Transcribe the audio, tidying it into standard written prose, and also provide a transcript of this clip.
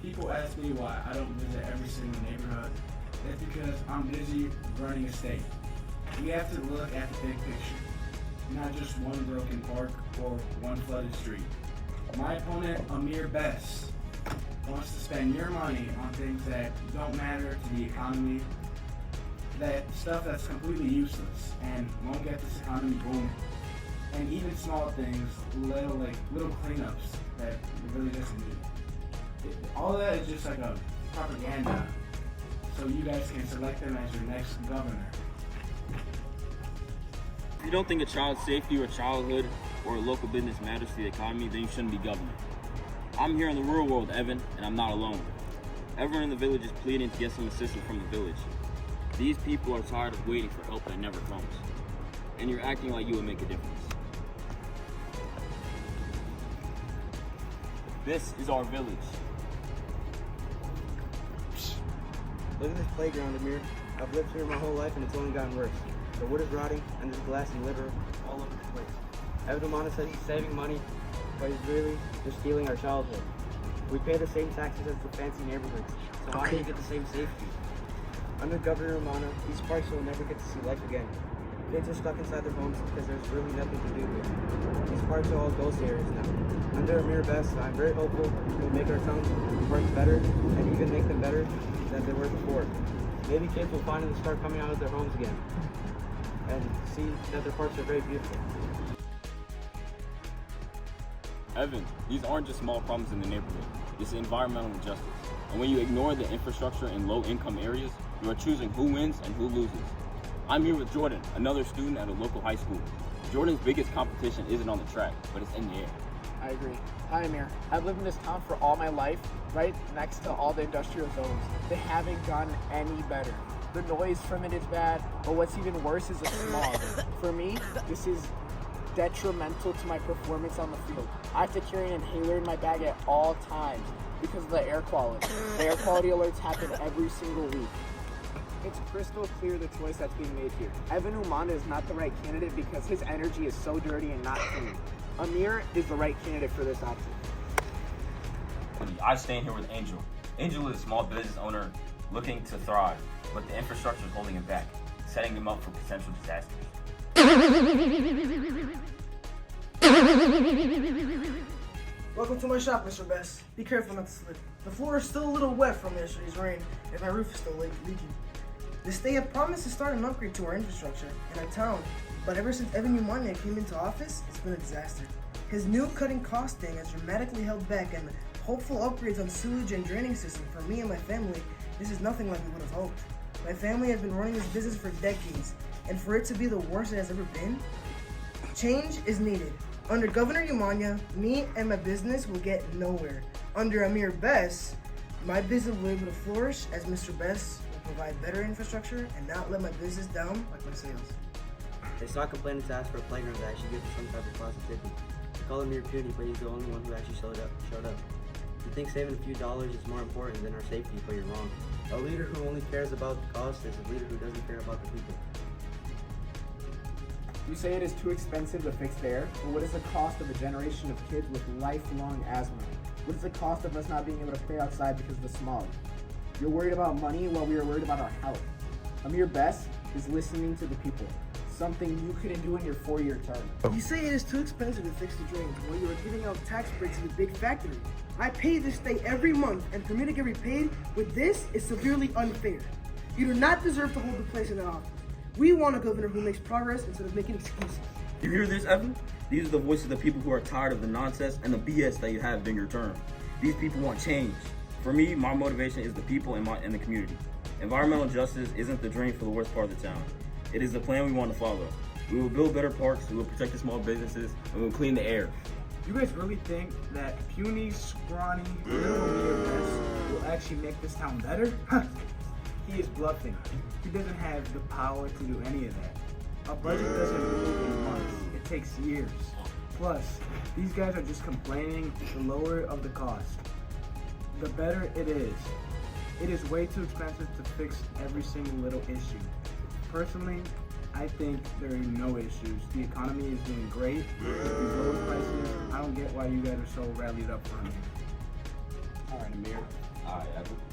people ask me why I don't visit every single neighborhood. It's because I'm busy running a state. We have to look at the big picture, not just one broken park or one flooded street. My opponent, Amir Bess, wants to spend your money on things that don't matter to the economy, that stuff that's completely useless and won't get this economy booming. And even small things, little cleanups that it really doesn't need. All of that is just like a propaganda, so you guys can select them as your next governor. If you don't think a child's safety or childhood or a local business matters to the economy, then you shouldn't be governor. I'm here in the real world, Evan, and I'm not alone. Everyone in the village is pleading to get some assistance from the village. These people are tired of waiting for help that never comes. And you're acting like you would make a difference. This is our village. Look at this playground, Amir. I've lived here my whole life and it's only gotten worse. The wood is rotting and there's glass and litter all over the place. Evan Umana says he's saving money, but he's really just stealing our childhood. We pay the same taxes as the fancy neighborhoods, so how do you get the same safety? Under Governor Umana, these parks will never get to see life again. Kids are stuck inside their homes because there's really nothing to do here. These parks are all ghost areas now. Under Amir Bess, I'm very hopeful we'll make our town parks better and even make them better than they were before. Maybe kids will finally start coming out of their homes again and see that their parks are very beautiful. Evan, these aren't just small problems in the neighborhood. This is environmental injustice. And when you ignore the infrastructure in low-income areas, you are choosing who wins and who loses. I'm here with Jordan, another student at a local high school. Jordan's biggest competition isn't on the track, but it's in the air. I agree. Hi, Amir. I've lived in this town for all my life, right next to all the industrial zones. They haven't gotten any better. The noise from it is bad, but what's even worse is the smog. For me, this is detrimental to my performance on the field. I have to carry an inhaler in my bag at all times because of the air quality. The air quality alerts happen every single week. It's crystal clear the choice that's being made here. Evan Umana is not the right candidate because his energy is so dirty and not clean. Amir is the right candidate for this option. I stand here with Angel. Angel is a small business owner looking to thrive, but the infrastructure is holding him back, setting him up for potential disasters. Welcome to my shop, Mr. Bess. Be careful not to slip. The floor is still a little wet from yesterday's rain, and my roof is still leaking. The state had promised to start an upgrade to our infrastructure in our town, but ever since Evan Umana came into office, it's been a disaster. His new cutting costing has dramatically held back, and hopeful upgrades on sewage and draining system for me and my family, this is nothing like we would have hoped. My family has been running this business for decades, and for it to be the worst it has ever been, change is needed. Under Governor Umana, me and my business will get nowhere. Under Amir Bess, my business will be able to flourish as Mr. Bess will provide better infrastructure and not let my business down like my sales. They saw complaining to ask for a playground that actually gives us some type of positivity. They call him Amir puny, but he's the only one who actually showed up. You think saving a few dollars is more important than our safety, but you're wrong. A leader who only cares about the cost is a leader who doesn't care about the people. You say it is too expensive to fix the air, but what is the cost of a generation of kids with lifelong asthma? What is the cost of us not being able to play outside because of the smog? You're worried about money while we are worried about our health. Amir Bess is listening to the people, something you couldn't do in your 4-year term. You say it is too expensive to fix the drains while you are giving out tax breaks to the big factory. I pay this state every month, and for me to get repaid with this is severely unfair. You do not deserve to hold the place in the office. We want a governor who makes progress instead of making excuses. You hear this, Evan? These are the voices of the people who are tired of the nonsense and the BS that you have during your term. These people want change. For me, my motivation is the people and the community. Environmental justice isn't the dream for the worst part of the town. It is the plan we want to follow. We will build better parks, we will protect the small businesses, and we will clean the air. You guys really think that puny, scrawny, little Amir Bess will actually make this town better? He is bluffing. He doesn't have the power to do any of that. A budget doesn't move in months. It takes years. Plus, these guys are just complaining the lower of the cost, the better it is. It is way too expensive to fix every single little issue. Personally, I think there are no issues. The economy is doing great. With these lower prices, I don't get why you guys are so rallied up for me. All right, Amir. Alright, Evan.